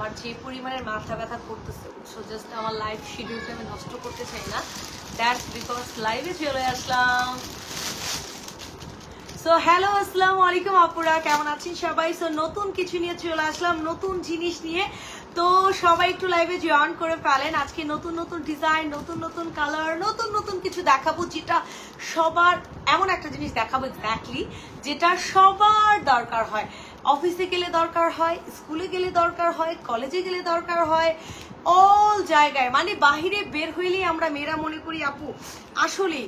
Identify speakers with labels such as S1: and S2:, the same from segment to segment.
S1: আমার যে পরিমাণের মাথা ব্যথা করতেছে, সো জাস্ট আমার লাইফ শিডিউলটা আমি নষ্ট করতে চাই না, দ্যাটস বিকজ লাইভে চলে আসলাম। সো হ্যালো, আসসালামু আলাইকুম আপুরা, কেমন আছেন সবাই? সো নতুন কিছু নিয়ে চলে আসলাম, নতুন জিনিস নিয়ে। তো সবাই একটু লাইভে জয়েন করে ফেলেন। আজকে নতুন নতুন ডিজাইন, নতুন নতুন কালার, নতুন নতুন কিছু দেখাবো, যেটা সবার, এমন একটা জিনিস দেখাবো এক্স্যাক্টলি যেটা সবার দরকার হয়। অফিসে গেলে দরকার হয়, স্কুলে গেলে দরকার হয়, কলেজে গেলে দরকার হয়, অল জায়গায়, মানে বাহিরে বের হইলেই আমরা মেয়েরা মনে করি আপু আসলে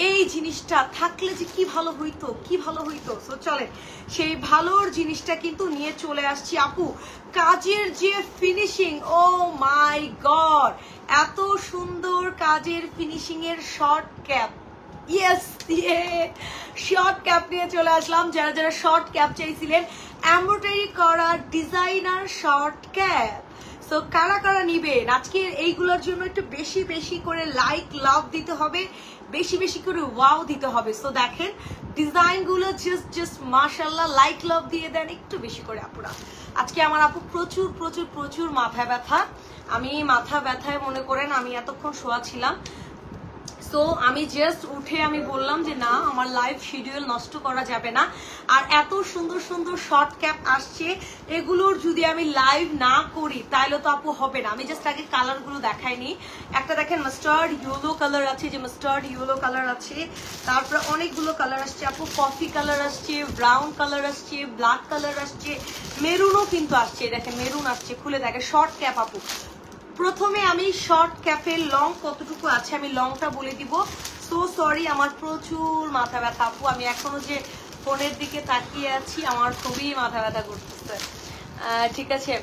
S1: এই জিনিসটা থাকলে যে কি ভালো হইতো, কি ভালো হইতো। সো চলে সেই ভালোর জিনিসটা কিন্তু নিয়ে চলে আসছি আপু। কাজের যে ফিনিশিং, ও মাই গড, এত সুন্দর কাজের ফিনিশিং এর শর্ট ক্যাপ, ইয়েস দিয়ে শর্ট ক্যাপ নিয়ে চলে আসলাম। যারা যারা শর্ট ক্যাপ চাইছিলেন, এমব্রয়ডারি করা ডিজাইনার শর্ট ক্যাপ, সো কারা কারা নিবেন আজকে এইগুলোর জন্য একটু বেশি বেশি করে লাইক লাভ দিতে হবে, বেশি বেশি করে ওয়াও দিতে হবে। সো দেখেন ডিজাইনগুলো জাস্ট মাশাআল্লাহ, লাইক লাভ দিয়ে দেন একটু বেশি করে আপুরা। আজকে আমার আপু প্রচুর প্রচুর প্রচুর মাথা ব্যথা, আমি মাথা ব্যথায় মনে করেন আমি এতক্ষণ শোয়া ছিলাম। সো আমি জাস্ট উঠে আমি বললাম যে না, আমার লাইভ শিডিউল নষ্ট করা যাবে না। আর এত সুন্দর সুন্দর শর্ট ক্যাপ আসছে, এগুলোর যদি আমি লাইভ না করি তাহলে তো আপু হবে না। আমি জাস্ট আগে কালারগুলো দেখাইনি। একটা দেখেন মাস্টার্ড ইয়েলো কালার আছে, যে মাস্টার্ড ইয়েলো কালার আছে, তারপরে অনেকগুলো কালার আসছে আপু, কফি কালার আসছে, ব্রাউন কালার আসছে, ব্ল্যাক কালার আসছে, মেরুনও কিন্তু আসছে, দেখেন মেরুন আসছে। খুলে দেখে শর্ট ক্যাপ আপু। প্রথমে আমি শর্ট ক্যাপের লং কতটুকু আছে আমি লংটা বলে দিব। সো সরি, আমার প্রচুর মাথা ব্যথা আপু, আমি এখনো যে ফোনের দিকে তাকিয়ে আছি আমার খুবই মাথা ব্যথা করতেছে। ঠিক আছে,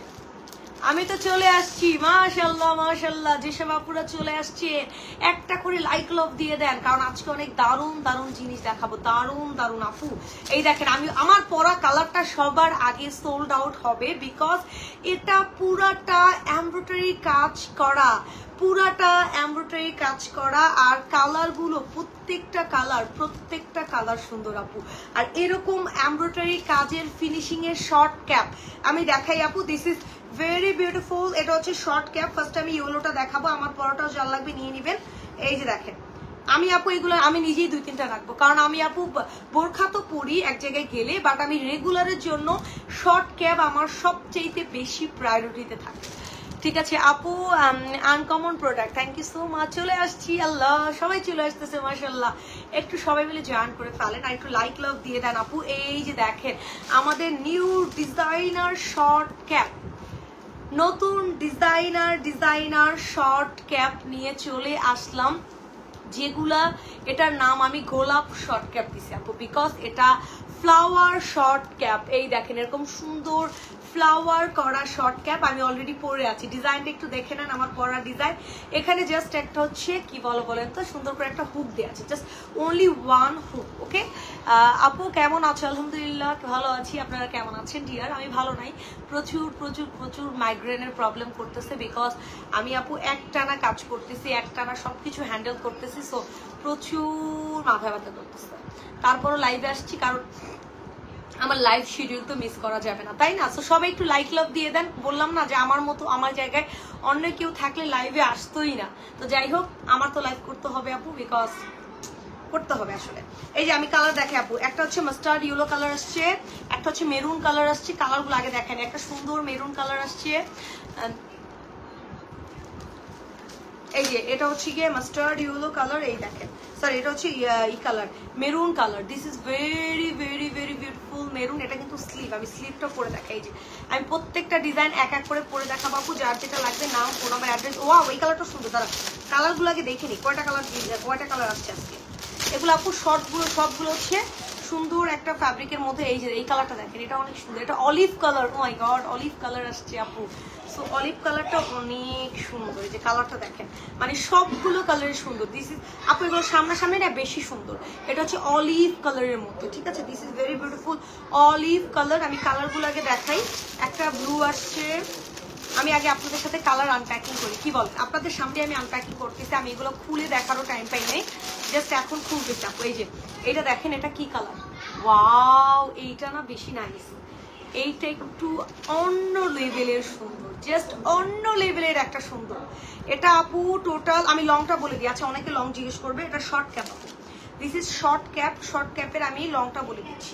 S1: আমি তো চলে আসছি, মাশাআল্লাহ মাশাআল্লাহ। যেসব আপুরা চলে আসছে একটা করে লাইক লাভ দিয়ে দেন, কারণ আজকে অনেক দারুণ দারুণ জিনিস দেখাবো, দারুণ দারুণ আপু। এই দেখেন আমি আমার পরা কালারটা সবার আগে সোল্ড আউট হবে, বিকজ এটা পুরাটা এমব্রয়ডারি কাজ করা, পুরাটা এমব্রয়ডারি কাজ করা। আর কালারগুলো প্রত্যেকটা কালার সুন্দর আপু। আর এরকম এমব্রয়ডারি কাজের ফিনিশিং এর শর্ট ক্যাপ আমি দেখাই আপু। This is very beautiful. এটা হচ্ছে শর্ট ক্যাপ। ফার্স্ট আমি ইয়েলোটা দেখাবো, আমার পরাটাও যার লাগবে নিয়ে নিবেন। এই যে দেখেন আমি আপু এগুলো আমি নিজেই 2-3টা রাখবো, কারণ আমি আপু বোরখা তো পরি এক জায়গায় গেলে, বাট আমি রেগুলারের জন্য শর্ট ক্যাপ আমার সবচেয়ে বেশি প্রায়োরিটিতে থাকে। ঠিক আছে আপু, uncommon product, thank you so much. চলে আসছি, আল্লাহ সবাই চলে আসতেছে মাশাআল্লাহ। একটু সবাই মিলে জয়েন করে ফেলেন আর একটু লাইক লাভ দিয়ে দেন আপু। এই যে দেখেন আমাদের নিউ ডিজাইনার শর্ট ক্যাপ, নতুন ডিজাইনার শর্ট ক্যাপ নিয়ে চলে আসলাম, যেগুলা এটার নাম আমি গোলাপ শর্ট ক্যাপ দিছি আপু, বিকজ এটা ফ্লাওয়ার শর্ট ক্যাপ। এই দেখেন এরকম সুন্দর ফ্লাওয়ার করা শর্ট ক্যাপ আমি অলরেডি পরে আছি। ডিজাইনটা একটু দেখে নেন, আমার পরা ডিজাইন। এখানে জাস্ট একটা হচ্ছে কি বলেন তো, সুন্দর করে একটা হুক দেওয়া আছে, জাস্ট অনলি ওয়ান হুক। ওকে আপু কেমন আছো? আলহামদুলিল্লাহ ভালো আছি, আপনারা কেমন আছেন ডিয়ার? আমি ভালো নাই, প্রচুর প্রচুর প্রচুর মাইগ্রেনের প্রবলেম করতেছে, বিকজ আমি আপু একটানা কাজ করতেছি, একটানা সবকিছু হ্যান্ডেল করতেছি। সো প্রচুর মাথা ব্যথা করতেছে, তারপরও লাইভে আসছি, কারণ আমার লাইভ শিডিউল তো মিস করা যাবে না, তাই না? সো সবাই একটু লাইক লাভ দিয়ে দেন। বললাম না যে আমার মতো আমার জায়গায় অন্য কেউ থাকলে লাইভে আসতোই না। তো যাই হোক, আমার তো লাইভ করতে হবে আপু, বিকজ করতে হবে আসলে। এই যে আমি কালার দেখে আপু, একটা হচ্ছে মাস্টার্ড ইয়েলো কালার আসছে, একটা হচ্ছে মেরুন কালার আসছে। কালারগুলো আগে দেখেন, একটা সুন্দর মেরুন কালার আসছে, এই যে এটা হচ্ছে গিয়ে মাস্টার্ড ইয়েলো কালার। এই দেখেন সরি, এটা হচ্ছে ই colour, maroon colour. This is very very very beautiful maroon. এটা কিন্তু স্লিভ, আমি স্লিভটা পরে দেখাই। এই যে আমি প্রত্যেকটা ডিজাইন এক এক করে পরে দেখাবো আপু, যার যেটা লাগবে নাম, ফোন নাম্বার, অ্যাড্রেস। ওয়াও এই কালারটা সুন্দর, দাঁড়া কালারগুলো আগে দেখে নিই কয়টা কালার আসছে আজকে। এগুলো আপু শর্টগুলো সবগুলো হচ্ছে সুন্দর একটা ফ্যাব্রিকের মধ্যে। এই যে এই কালারটা দেখেন, এটা অনেক সুন্দর, এটা অলিভ কালার। ও মাই গড, অলিভ কালার আসছে আপু। সো অলিভ কালারটা অনেক সুন্দর, এই যে কালারটা দেখেন, মানে সবগুলো কালারের সুন্দর। দিস ইজ আপু এগুলো সামনাসামনি না বেশি সুন্দর। এটা হচ্ছে অলিভ কালারের মধ্যে, ঠিক আছে? This is very beautiful olive colour. আমি কালারগুলো আগে দেখাই। একটা ব্লু আসছে, আমি আগে আপনাদের সাথে কালার আনপ্যাকিং করি, কি বল? আপনাদের সামনে আমি আনপ্যাকিং করতেছি, আমি এগুলো খুলে দেখারও টাইম পাই নাই, জাস্ট এখন খুলতেছি আপু। এই যে এটা দেখেন, এটা কি কালার? ওয়াও, এইটা না বেশি নাইস। এইটা একটু অন্য লেভেলের সুন্দর, জাস্ট অন্য লেভেলের একটা সুন্দর। এটা আপু টোটাল আমি লংটা বলে দিই। আচ্ছা অনেকে লং জিজ্ঞেস করবে, এটা শর্ট ক্যাপ আপু, this is short cap. Short ক্যাপের আমি লংটা বলে দিচ্ছি,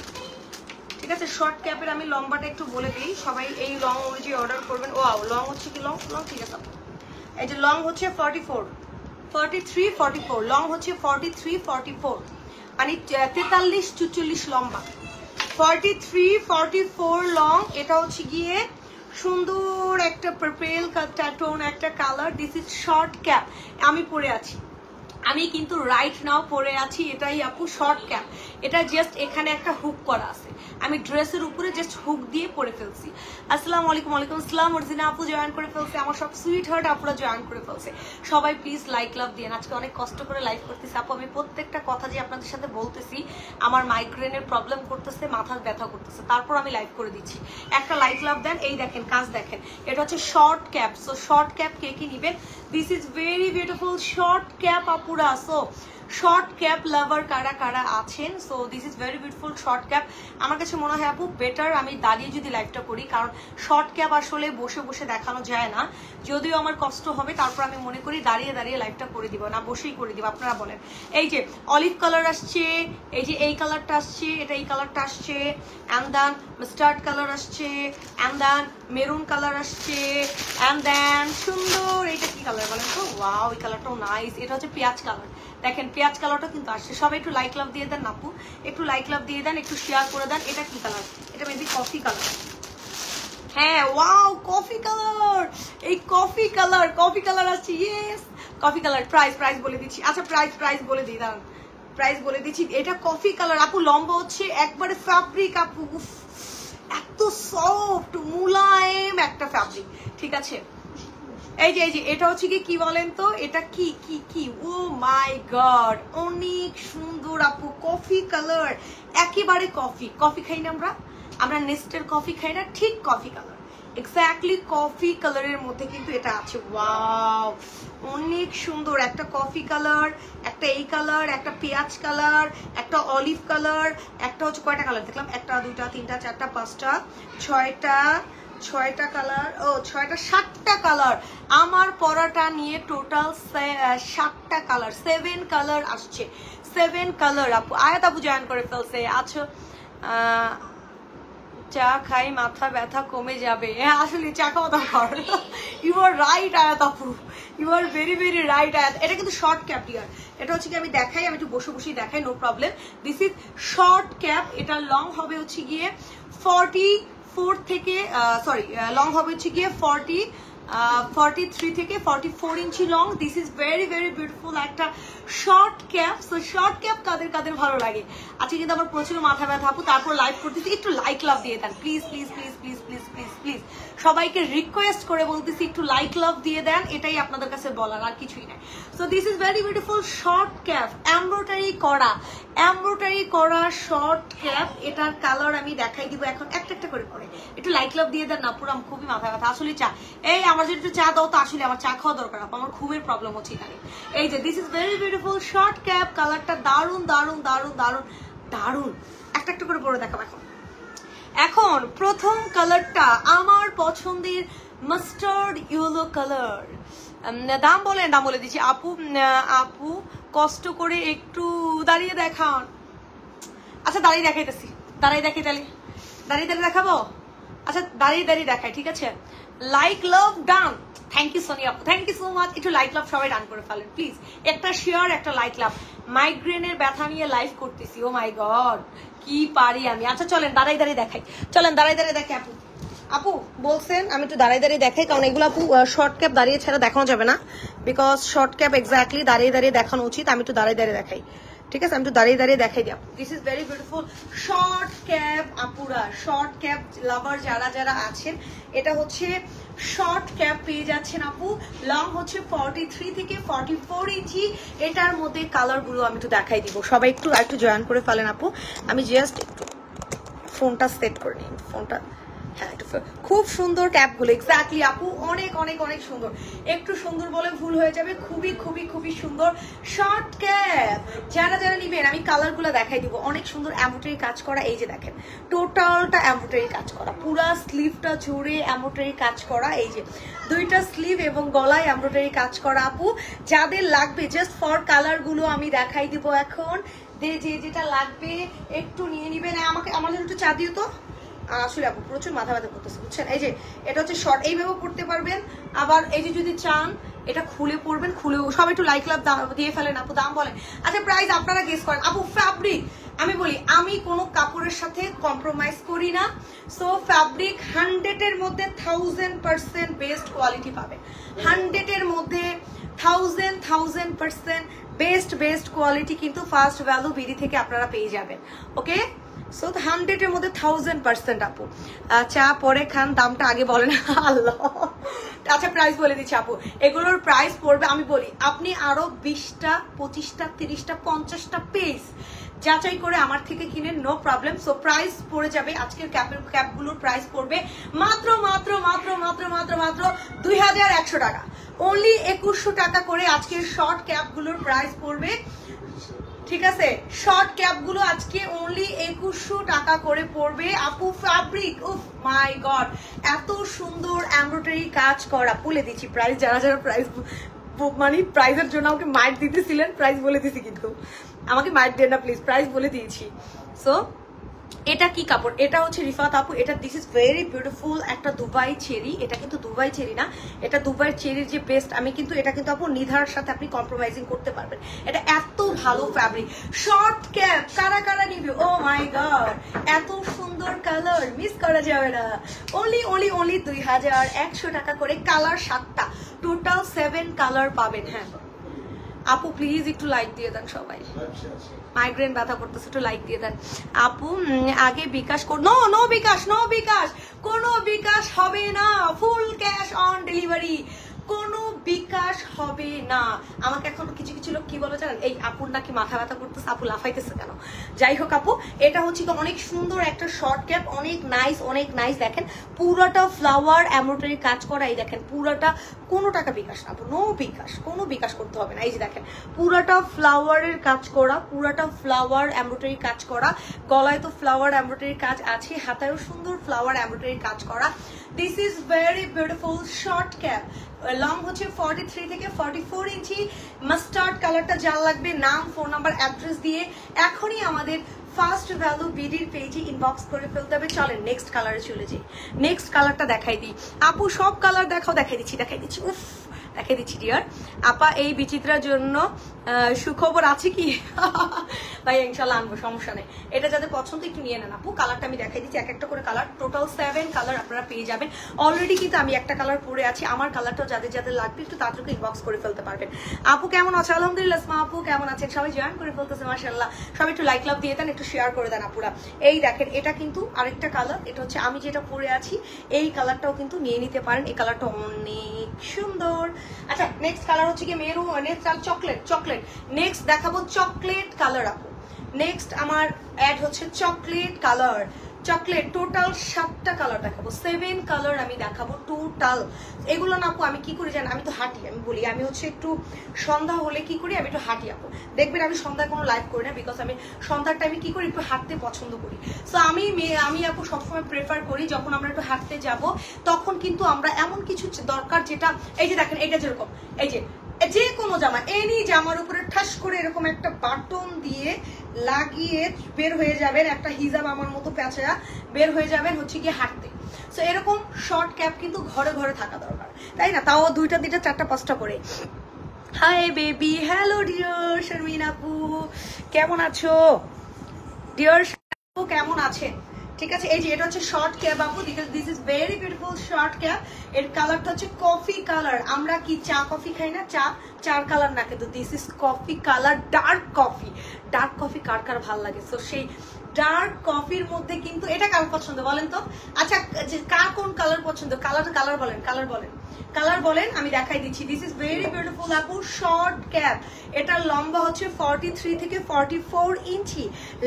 S1: ঠিক আছে? শর্ট ক্যাপের আমি লম্বাটা একটু বলে দিই, সবাই এই লং অনুযায়ী অর্ডার করবেন। ও লং হচ্ছে কি লং লং ঠিক আছে। এই যে লং হচ্ছে 44, 43, 44, লং হচ্ছে 43, 44, মানে 43, 44 লম্বা, 43, 44 লং। এটা হচ্ছে গিয়ে সুন্দর একটা পার্পল টোন একটা colour. This is short cap. আমি পরে আছি, আমি কিন্তু রাইট নাও পরে আছি, এটাই আপু শর্ট ক্যাপ। এটা জাস্ট এখানে একটা হুক করা আছে, আমি ড্রেসের উপরে জাস্ট হুক দিয়ে পরে ফেলছি। আসসালামু আলাইকুম। ওয়ালাইকুম আসসালাম। অরিজিনা আপু জয়েন করে ফেলছে, আমার সব সুইট হার্ট আপুরা জয়েন করে ফেলছে। সবাই প্লিজ লাইক লাভ দিয়ে। আজকে অনেক কষ্ট করে লাইভ করতেছি আপু, আমি প্রত্যেকটা কথা যে আপনাদের সাথে বলতেছি, আমার মাইগ্রেনের প্রবলেম করতেছে, মাথার ব্যথা করতেছে, তারপর আমি লাইভ করে দিচ্ছি। একটা লাইক লাভ দেন। এই দেখেন কাজ দেখেন, এটা হচ্ছে short cap. So short cap কে কি নিবেন? This is very beautiful short cap আপুরা। সো শর্ট ক্যাপ লাভার কারা কারা আছেন? So this is very beautiful short cap. আমার কাছে মনে হয় আপু বেটার আমি দাঁড়িয়ে যদি লাইভটা করি, কারণ শর্ট ক্যাপ আসলে বসে বসে দেখানো যায় না, যদিও আমার কষ্ট হবে, তারপর আমি মনে করি দাঁড়িয়ে দাঁড়িয়ে লাইভটা করে দিব, না বসেই করে দিব, আপনারা বলেন। এই যে অলিভ কালার আসছে, এই যে এই কালারটা আসছে, এটা এই কালারটা আসছে, অ্যান্ড দেন মাস্টার্ড কালার আসছে, অ্যান্ড দেন মেরুন কালার আসছে, অ্যান্ড দেন সুন্দর এইটা কি কালার বলেন তো? ওয়াও, এই কালারটাও নাইস। এটা হচ্ছে পেঁয়াজ কালার। দেখেন পেঁয়াজ কালারটা কিন্তু আসছে। সবাই একটু লাইক লাভ দিয়ে দেন আপু, একটু লাইক লাভ দিয়ে দেন, একটু শেয়ার করে দেন। এটা কি কালার? এটা মেবি কফি কালার। হ্যাঁ ওয়াও, কফি কালার। এই কফি কালার, কফি কালার আসছে। Yes coffee colour. Price price বলে দিচ্ছি। আচ্ছা প্রাইস বলে দিই, দাঁড়ান প্রাইস বলে দিচ্ছি। এটা কফি কালার আপু, লম্বা হচ্ছে একবারে ফ্যাব্রিক আপু, এত সফট মুলায়েম একটা ফ্যাব্রিক, ঠিক আছে? এই যে এটা হচ্ছে কি বলেন তো, এটা কি কি কি ও মাই গড, অনেক সুন্দর আপু, কফি কালার, একেবারে কফি খাই না আমরা নেস্টের কফি খাই না, ঠিক কফি কালার, এক্স্যাক্টলি কফি কালারের মধ্যে কিন্তু এটা আছে। ওয়াও, অনেক সুন্দর একটা কফি কালার, একটা এই কালার, একটা পেঁয়াজ কালার, একটা অলিভ কালার, একটা হচ্ছে কয়টা কালার দেখলাম? একটা, দুইটা, তিনটা, চারটা, পাঁচটা, ছয়টা কালার, ও 6টা 7টা কালার। আমার পরাটা নিয়ে টোটাল 7টা কালার, 7 কালার আসছে, 7 কালার আপু। আয়াত আপু জয়েন করে ফেলছে। আচ্ছা চা খাই মাথা ব্যথা কমে যাবে। হ্যাঁ আসলে চা খাওয়া দরকার। ইউ আর রাইট আয়াত আপু, you are very very right Ayat. এটা কিন্তু শর্ট ক্যাপ ডিয়ার। এটা হচ্ছে কি আমি দেখাই, আমি একটু বসে বসেই দেখাই, no problem. This is short cap. এটা লং হবে হচ্ছে গিয়ে 44 থেকে সরি, লং হবে হচ্ছে গিয়ে 43 থেকে 44 ইঞ্চি long. This is very very beautiful একটা short cap. So short cap কাদের কাদের ভালো লাগে? আজকে কিন্তু আমার প্রচুর মাথা ব্যথা আপু, তারপর লাইভ করতেছি, একটু লাইক লাভ দিয়ে দেন please please please please please please please, সবাইকে রিকোয়েস্ট করে বলতেছি একটু লাইক লাভ দিয়ে দেন, এটাই আপনাদের কাছে বলার, আর কিছুই নাই। So this is very beautiful short cap, embroidery করা শর্ট ক্যাপ। এটার কালার আমি দেখাই দিব এখন একটা একটা করে পরে। একটু লাইক লাভ দিয়ে দেন না, পুরো খুবই মাথা ব্যথা। আসলে চা, এই আমার যদি একটু চা দাও তো, আসলে আমার চা খাওয়া দরকার, আমার খুবই প্রবলেম হচ্ছে এখানে। এই যে this is very beautiful short cap, কালারটা দারুন দারুন দারুন দারুন দারুন। একটা একটা করে পরে দেখাবো এখন প্রথম কালারটা আমার পছন্দের মাস্টার্ড ইয়েলো কালার। দাম বলেন, দাম বলে দিচ্ছি আপু কষ্ট করে একটু দাঁড়িয়ে দেখান। আচ্ছা দাঁড়িয়ে দেখাইতেছি, দাঁড়িয়ে দেখাই, তাহলে দাঁড়িয়ে দেখাবো। আচ্ছা দাঁড়িয়ে দেখাই, ঠিক আছে? Like love done. Thank you Sonia আপু, থ্যাংক ইউ সো মাচ। একটু লাইক লাভ সবাই ডান করে ফেলেন প্লিজ, একটা শেয়ার, একটা লাইক লাভ। মাইগ্রেনের ব্যথা নিয়ে লাইভ করতেছি, ও মাই গড কি পারি আমি। আচ্ছা চলেন দাঁড়াই দেখাই, চলেন দাঁড়াই দেখাই। আপু বলছেন আমি একটু দাঁড়িয়ে দেখাই, কারণ এগুলো আপু শর্ট ক্যাপ দাঁড়িয়ে ছাড়া দেখানো যাবে না, বিকজ শর্ট ক্যাপ এক্স্যাক্টলি দাঁড়িয়ে দেখানো উচিত। আমি একটু দাঁড়িয়ে দেখাই, ঠিক আছে? আমি একটু দাঁড়িয়ে দেখাই দিই। This is very beautiful short cap আপুরা, শর্ট ক্যাপ লাভার যারা যারা আছেন, এটা হচ্ছে শর্ট ক্যাপ পেয়ে যাচ্ছেন আপু। লং হচ্ছে 43 থেকে 44 ইঞ্চি। এটার মধ্যে কালারগুলো আমি একটু দেখাই দিব, সবাই একটু জয়েন করে ফেলেন আপু। আমি জাস্ট একটু ফোনটা সেট করে নিই, ফোনটা হ্যাঁ খুব সুন্দর ক্যাপগুলো, এক্স্যাক্টলি আপু, অনেক অনেক অনেক সুন্দর। একটু সুন্দর বলে ভুল হয়ে যাবে, খুবই খুবই খুবই সুন্দর শর্ট ক্যাপ। যারা যারা নিবেন আমি কালারগুলো দেখাই দিব। অনেক সুন্দর এমব্রয়ডারি কাজ করা, এই যে দেখেন টোটালটা এমব্রয়ডারি কাজ করা, পুরা স্লিভটা জুড়ে এমব্রয়ডারি কাজ করা, এই যে দুইটা স্লিভ এবং গলায় এমব্রয়ডারি কাজ করা। আপু যাদের লাগবে জাস্ট ফর কালারগুলো আমি দেখাই দিব এখন, যেটা লাগবে একটু নিয়ে নিবেন। আমাকে আমার জন্য একটু চা দিও তো, আসলে আপু প্রচুর মাথা ব্যথা করতেছে বুঝছেন। এই যে এটা হচ্ছে শর্ট, এইভাবেও পড়তে পারবেন, আবার এই যে যদি চান এটা খুলে পড়বেন, খুলেও সব একটু লাইক লাভ দিয়ে ফেলেন। আপু দাম বলেন, আচ্ছা প্রাইস আপনারা গেস করেন। আপু ফ্যাব্রিক আমি বলি, আমি কোনো কাপড়ের সাথে কম্প্রোমাইজ করি না। সো ফ্যাব্রিক 100-এর মধ্যে 1000% বেস্ট কোয়ালিটি পাবেন, 100-এর মধ্যে 1000% বেস্ট কোয়ালিটি কিন্তু ফার্স্ট ভ্যালু বিডি থেকে আপনারা পেয়ে যাবেন। ওকে, সো 100-এর মধ্যে 1000%। আপু চা পরে খান, দামটা আগে বলেন। আল্লাহ, আচ্ছা প্রাইস বলে দিচ্ছি আপু, এগুলোর প্রাইস পড়বে আমি বলি, আপনি আরো 20টা 25টা 30টা 50টা পেজ যাচাই করে আমার থেকে কিনেন, নো প্রবলেম। সো প্রাইস পড়ে যাবে আজকের ক্যাপগুলোর প্রাইস পড়বে মাত্র মাত্র মাত্র মাত্র মাত্র মাত্র 2100 টাকা, অনলি 2100 টাকা করে আজকের শর্ট ক্যাপগুলোর প্রাইস পড়বে। ঠিক আছে, শর্ট ক্যাপগুলো আজকে অনলি 2100 টাকা করে পড়বে। আপু ফ্যাব্রিক, উফ মাই গড, এত সুন্দর এমব্রয়ডারি কাজ করা। বলে দিচ্ছি প্রাইস, যারা যারা প্রাইস মানে প্রাইসের জন্য আমাকে মাইট দিতেছিলেন, প্রাইস বলে দিছি, কিন্তু আমাকে মাইট দেন না প্লিজ, প্রাইস বলে দিয়েছি। সো এটা কি কাপড়, এটা হচ্ছে রিফাত আপু, এটা দিস ইজ ভেরি বিউটিফুল একটা দুবাই চেরি। এটা কিন্তু দুবাই চেরি না, এটা দুবাইয়ের চেরির যে বেস্ট। আমি কিন্তু এটা কিন্তু আপু নিধার সাথে আপনি কম্প্রোমাইজিং করতে পারবেন, এটা এত ভালো ফ্যাব্রিক। শর্ট ক্যাপ কারা কারা নিবে, ও মাই গড, এত সুন্দর কালার, মিস করা যাবে না। অনলি 2100 টাকা করে, কালার 7টা, টোটাল 7 কালার পাবেন। হ্যাঁ আপু প্লিজ একটু লাইক দিয়ে দেন সবাই, মাইগ্রেন ব্যথা করতেছে, একটু লাইক দিয়ে দেন আপু। আগে বিকাশ নো বিকাশ, কোনো বিকাশ হবে না, ফুল ক্যাশ অন ডেলিভারি, কোনো বিকাশ হবে না। আমাকে এখন কিছু কিছু লোক কি বলে জানেন, এই আপুর নাকি মাথা ব্যথা করতেছে, আপু লাফাইতেছে কেন। যাই হোক আপু, এটা হচ্ছে অনেক সুন্দর একটা শর্ট ক্যাপ, অনেক নাইস। দেখেন পুরোটা ফ্লাওয়ার এমব্রয়ডারি কাজ করা, এই দেখেন পুরোটা, কোনো টাকা বিকাশ না আপু, নো বিকাশ, কোনো বিকাশ করতে হবে না। এই যে দেখেন পুরোটা ফ্লাওয়ারের কাজ করা, পুরোটা ফ্লাওয়ার এমব্রয়ডারি কাজ করা, গলায় তো ফ্লাওয়ার এমব্রয়ডারি কাজ আছে, হাতায়ও সুন্দর ফ্লাওয়ার এমব্রয়ডারি কাজ করা। This is very beautiful short cap, long হচ্ছে 43 থেকে 44 ইঞ্চি। মাস্টার্ড কালারটা যার লাগবে, নাম ফোন নাম্বার অ্যাড্রেস দিয়ে এখনই আমাদের ফার্স্ট ভ্যালু বিডির পেজে ইনবক্স করে ফেলতে হবে। চলেন নেক্সট কালারে চলে যাই, নেক্সট কালারটা দেখাই দিই। আপু সব কালার দেখাও, দেখাই দিচ্ছি উফ দেখাই দিচ্ছি ডিয়ার আপা। এই বিচিত্রার জন্য সুখবর আছে কি ভাই, ইনশাল্লাহ আনবো, সমস্যা নেই। এটা যাদের পছন্দ একটু নিয়ে নেন আপু। কালারটা আমি দেখাই দিচ্ছি, এক একটা করে কালার, টোটাল 7 কালার আপনারা পেয়ে যাবেন। অলরেডি কিন্তু আমি একটা কালার পরে আছি, আমার কালারটাও যাদের যাদের লাগবে একটু তাড়াতাড়ি ইনবক্স করে ফেলতে পারবেন। আপু কেমন আছে? আলহামদুলিল্লাহ। আসমা আপু কেমন আছেন? সবাই জয়েন করে ফেলতেছে মাশাআল্লাহ, সবাই একটু লাইক লাভ দিয়ে দেন, একটু শেয়ার করে দেন আপুরা। এই দেখেন এটা কিন্তু আরেকটা কালার, এটা হচ্ছে আমি যেটা পরে আছি এই কালারটাও কিন্তু নিয়ে নিতে পারেন, এই কালারটা অনেক সুন্দর। আচ্ছা নেক্সট কালার হচ্ছে কি মেরুন, নেক্সট চকলেট নেক্সট দেখাবো চকলেট কালার আপু। নেক্সট আমার অ্যাড হচ্ছে চকলেট কালার, চকলেট টোটাল 7টা কালার দেখাবো, 7 কালার আমি দেখাবো টোটাল। এগুলো না আপু আমি কি করি জানেন, আমি তো হাঁটি, আমি বলি আমি হচ্ছে একটু সন্ধ্যা হলে কি করি, আমি একটু হাঁটি আপু। দেখবেন আমি সন্ধ্যায় কোনো লাইভ করি না, বিকজ আমি সন্ধ্যার টাইমে কি করি, একটু হাঁটতে পছন্দ করি। সো আমি আপু সবসময় প্রেফার করি যখন আমরা একটু হাঁটতে যাব তখন কিন্তু আমরা এমন কিছু দরকার যেটা, এই যে দেখেন এটা যেরকম, এই যে কোনো জামা, এনি জামার উপরে ঠাস করে এরকম একটা বাটন দিয়ে লাগিয়ে বের হয়ে যাবেন, একটা হিজাব আমার মতো প্যাঁচা বের হয়ে যাবেন হচ্ছে গিয়ে হাঁটতে। সো এরকম শর্ট ক্যাপ কিন্তু ঘরে ঘরে থাকা দরকার, তাই না? তাও 2টা 3টা 4টা 5টা করে। Hi baby, hello dear Sharmin আপু, কেমন আছো? ডিয়ার আপু কেমন আছেন? ঠিক আছে, এই যে এটা হচ্ছে শর্ট ক্যাপ আপু, this is very beautiful short cap. এর কালারটা হচ্ছে কফি কালার। আমরা কি চা কফি খাই না, চার কালার না, কিন্তু this is coffee colour, dark coffee কার কার ভাল লাগে। সো সেই ডার্ক কফির মধ্যে কিন্তু এটা কার পছন্দ বলেন তো? আচ্ছা কার কোন কালার পছন্দ? কালার বলেন, কালার বলেন, আমি দেখাই দিচ্ছি। দিস ইজ ভেরি বিউটিফুল আপু, শর্ট ক্যাপ। এটার লম্বা হচ্ছে 43 থেকে 44 ইঞ্চি।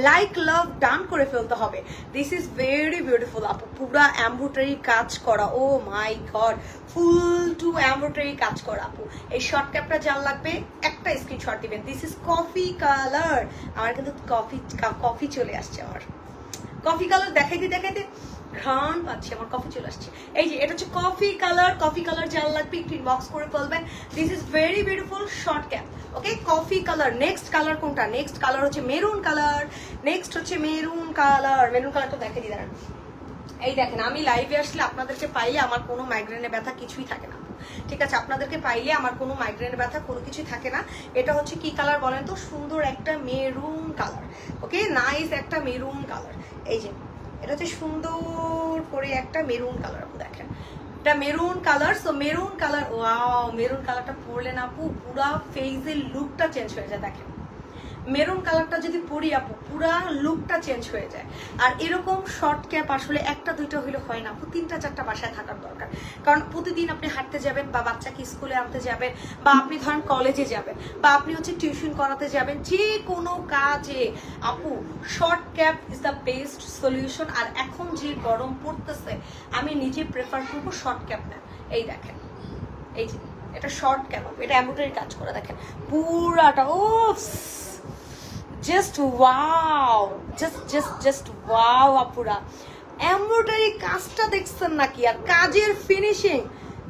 S1: লাইক লাভ ডান করে ফেলতে হবে। দিস ইজ ভেরি বিউটিফুল আপু, পুরা এমব্রয়ডারি কাজ করা। ও মাই গড, ফুল টু এমব্রয়ডারি কাজ করা আপু। এই শর্ট ক্যাপটা যার লাগবে একটা স্ক্রিনশট দিবেন। This is coffee colour. আমার কিন্তু কফি চলে আসছে, আমার কফি কালার দেখাইতে ঘ্রাণ পাচ্ছি, আমার কফি চলে আসছে। এই যে এটা হচ্ছে কফি কালার যার লাগবে একটু ইনবক্স করে ফেলবেন। This is very beautiful short cap. Okay, coffee colour. Next colour কোনটা? নেক্সট কালার হচ্ছে মেরুন কালার। মেরুন কালারটা দেখে দিয়ে দাঁড়ান। এই দেখেন, আমি লাইভে আসলে আপনাদেরকে পাইলে আমার কোনো মাইগ্রেনের ব্যথা কিছুই থাকে না, ঠিক আছে? আপনাদেরকে পাইলে আমার কোনো মাইগ্রেনের ব্যথা কোনো কিছুই থাকে না। এটা হচ্ছে কি কালার বলেন তো? সুন্দর একটা মেরুন কালার। ওকে, নাইস একটা মেরুন কালার। এই যে এটা হচ্ছে সুন্দর করে একটা মেরুন কালার আপু, দেখেন এটা maroon colour. So maroon colour, wow, maroon কালারটা পরলে না আপু পুরা ফেসের লুকটা চেঞ্জ হয়ে যায়। দেখেন মেরুন কালারটা যদি পরি আপু পুরা লুকটা চেঞ্জ হয়ে যায়। আর এরকম শর্ট ক্যাপ আসলে একটা দুইটা হইলে হয় না আপু, 3টা 4টা বাসায় থাকার দরকার। কারণ প্রতিদিন আপনি হাঁটতে যাবেন, বা বাচ্চাকে স্কুলে আনতে যাবেন, বা আপনি ধরেন কলেজে যাবেন, বা আপনি হচ্ছে টিউশন করাতে যাবেন, যে কোনো কাজে আপু short cap is the best solution. আর এখন যে গরম পড়তেছে আমি নিজে প্রেফার করবো শর্ট ক্যাপ নেন। এই দেখেন, এই যে এটা শর্ট ক্যাপ, এটা এমব্রয়ডারি কাজ করা, দেখেন পুরাটা। ও জাস্ট ওয়াও, জাস্ট ওয়াও আপুরা, এমব্রয়ডারি কাজটা দেখছেন নাকি? আর কাজের ফিনিশিং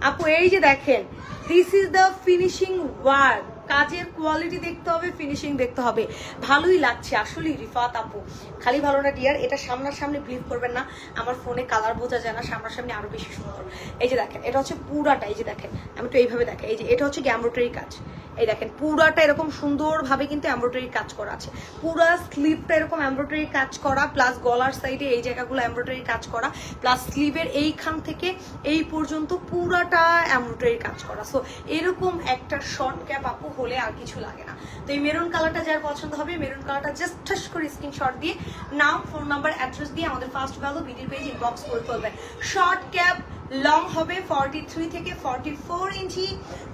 S1: আপু, এই যে দেখেন, this is the finishing work. কাজের কোয়ালিটি দেখতে হবে, ফিনিশিং দেখতে হবে। ভালোই লাগছে আসলে রিফাত আপু, খালি ভালো না ডিয়ার। এটা সামনাসামনি বিলিভ করবেন না, আমার ফোনে কালার বোঝা যায় না, সামনাসামনি আরো বেশি সুন্দর। এই যে দেখেন, এটা হচ্ছে পুরাটা, এই যে দেখেন, আমি তো এইভাবে দেখেন, এই যে এটা হচ্ছে এমব্রয়ডারি কাজ। এই দেখেন পুরাটা এরকম সুন্দরভাবে কিন্তু এমব্রয়ডারি কাজ করা আছে। পুরা স্লিভটা এরকম এমব্রয়ডারি কাজ করা, প্লাস গলার সাইডে এই জায়গাগুলো এমব্রয়ডারি কাজ করা, প্লাস স্লিভের এইখান থেকে এই পর্যন্ত পুরাটা এমব্রয়ডারি কাজ করা। সো এরকম একটা শর্ট ক্যাপ আপু হলে আর কিছু লাগে না। তো এই মেরুন কালারটা যার পছন্দ হবে, মেরুন কালারটা জাস্ট ঠাস করে স্ক্রিনশট দিয়ে নাম, ফোন নাম্বার, অ্যাড্রেস দিয়ে আমাদের ফার্স্ট ভ্যালু বিডির পেজ ইনবক্স করে ফেলবেন। শর্ট ক্যাপ লং হবে 43 থেকে 44 ইঞ্চি।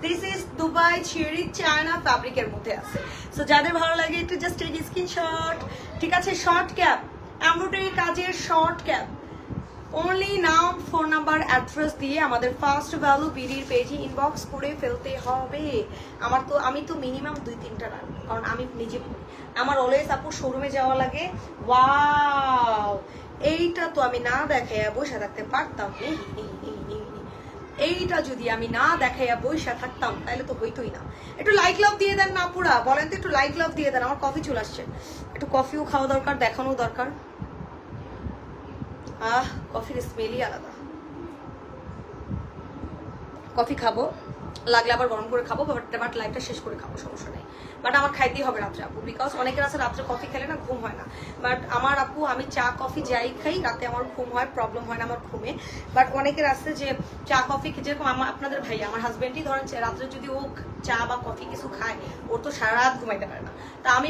S1: This is Dubai cherry China ফ্যাব্রিকের মধ্যে আছে। সো যাদের ভালো লাগে একটু জাস্ট টেক স্ক্রিনশট, ঠিক আছে? শর্ট ক্যাপ, এমব্রয়ডারি কাজের শর্ট ক্যাপ, অনলি নাম, ফোন নাম্বার, অ্যাড্রেস দিয়ে আমাদের ফার্স্ট ভ্যালু বিডির পেজে ইনবক্স করে ফেলতে হবে। আমি তো মিনিমাম 2-3টা রাখবো, কারণ আমি নিজে আমার অলওয়েজ আপু শোরুমে যাওয়া লাগে। ওয়াও, এইটা তো আমি না দেখাইয়া বসে থাকতে পারতাম। এইটা যদি আমি না দেখাইয়া বসে থাকতাম তাহলে তো হইতোই না। একটু লাইক লাভ দিয়ে দেন না পুরা, বলেন তো একটু লাইক লাভ দিয়ে দেন। আমার কফি চলে আসছে, একটু কফিও খাওয়া দরকার, দেখানো দরকার। কফির স্মেলই আলাদা। কফি খাবো, লাগলে আবার গরম করে খাবো, বাট লাইফটা শেষ করে খাবো, সমস্যা নেই। বাট আমার খাইতেই হবে রাত্রে আপু, বিকজ অনেকের আছে রাত্রে কফি খেলে না ঘুম হয় না। বাট আমার আপু, আমি চা কফি যাই খাই রাতে আমার ঘুম হয়, প্রবলেম হয় না আমার ঘুমে। বাট অনেকের আছে যে চা কফি, যেরকম আপনাদের ভাই, আমার হাজবেন্ডই ধরেন রাত্রে যদি ও চা বা কফি কিছু খায়, ওর তো সারা রাত ঘুমাইতে পারে না। তা আমি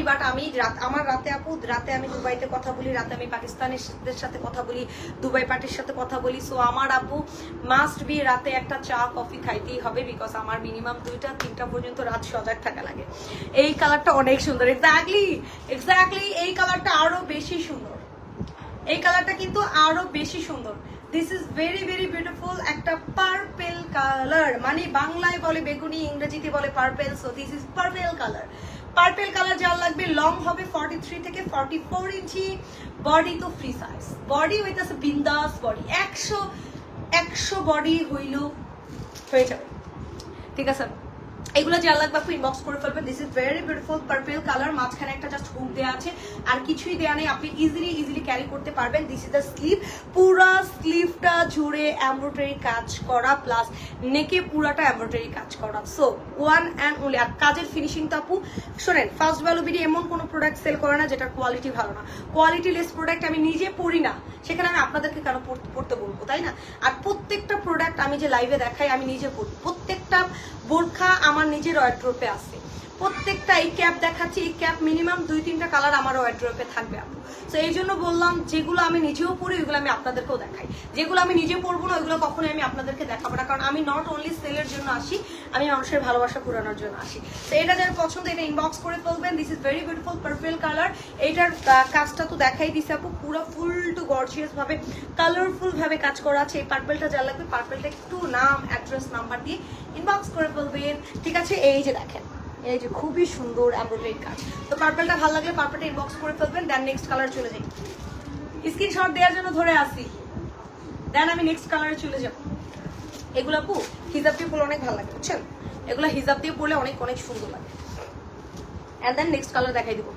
S1: আমার রাতে আপু, রাতে আমি দুবাইতে কথা বলি, রাতে আমি পাকিস্তানের সাথে কথা বলি, দুবাই পার্টির সাথে কথা বলি। সো আমার আপু মাস্ট বি রাতে একটা চা কফি খাইতেই হবে, বিকজ আমার মিনিমাম 2টা-3টা পর্যন্ত রাত সজাগ থাকা লাগে। এই কালারটা অনেক সুন্দর, এক্স্যাক্টলি এই কালারটা আরো বেশি সুন্দর, এই কালারটা কিন্তু আরো বেশি সুন্দর। This is very very beautiful, একটা পার্পেল কালার, মানে বাংলায় বলে বেগুনি, ইংরেজিতে বলে purple. So this is purple colour. Purple colour যার লাগবে, লং হবে 43 থেকে 44 ইঞ্চি। বডি তো ফ্রি সাইজ, বডি হইতেছে বিন্দাস বডি, 100 বডি হয়ে যাবে, ঠিক আছে? এগুলো যার লাগবে আপনি ইনবক্স করে ফেলবেন। This is very beautiful purple colour, মাঝখানে একটা জাস্ট হুক দেওয়া আছে, আর কিছুই দেওয়া নেই, আপনি ইজিলি ক্যারি করতে পারবেন। দিস ইজ দ্য স্লিভ, পুরা স্লিভটা জুড়ে এমব্রয়ডারি কাজ করা, প্লাস নেকে পুরাটা এমব্রয়ডারি কাজ করা। So one and only. আর কাজের ফিনিশিংটা আপু শোনেন, ফার্স্ট ভ্যালু বিডি এমন কোনো প্রোডাক্ট সেল করে না যেটার কোয়ালিটি ভালো না। কোয়ালিটি লেস প্রোডাক্ট আমি নিজে পড়ি না, সেখানে আমি আপনাদেরকে কেন পড়তে বলবো, তাই না? আর প্রত্যেকটা প্রোডাক্ট আমি যে লাইভে দেখাই আমি নিজে পড়ি, প্রত্যেকটা বোরখা আমার নিজের ওয়ার্ড্রোবে আছে, প্রত্যেকটা এই ক্যাপ দেখাচ্ছি, এই ক্যাপ মিনিমাম 2-3টা কালার আমার ওয়ার্ড্রোবে থাকবে আপু। তো এই জন্য বললাম যেগুলো আমি নিজেও পরি ওইগুলো আমি আপনাদেরকেও দেখাই, যেগুলো আমি নিজে পরবো না ওইগুলো কখনোই আমি আপনাদেরকে দেখাবো না, কারণ আমি নট অনলি সেলের জন্য আসি, আমি মানুষের ভালোবাসা পুরানোর জন্য আসি। তো এটা যার পছন্দ এটা ইনবক্স করে ফেলবেন। This is very beautiful purple colour. এইটার কাজটা তো দেখাই দিছে আপু, পুরো ফুল টু গর্জিয়াস ভাবে কালারফুল ভাবে কাজ করা আছে। এই পার্পলটা যা লাগবে, পার্পলটা একটু নাম অ্যাড্রেস নাম্বার দিয়ে ইনবক্স করে ফেলবেন, ঠিক আছে। এই যে দেখেন, এই যে খুবই সুন্দর এমব্রয়ডারি কাজ। তো পার্পলটা ভালো লাগলে পার্পলটা ইনবক্স করে ফেলবেন। দেন নেক্সট কালার চলে যাই, স্ক্রিনশট দেওয়ার জন্য ধরে আসি, দেন আমি নেক্সট কালারে চলে যাব। এগুলো আপু হিজাব দিয়ে পরলে অনেক ভালো লাগে, বুঝছেন? এগুলো হিজাব দিয়ে পরলে অনেক অনেক সুন্দর লাগে। এন্ড দেন নেক্সট কালার দেখাই দিব,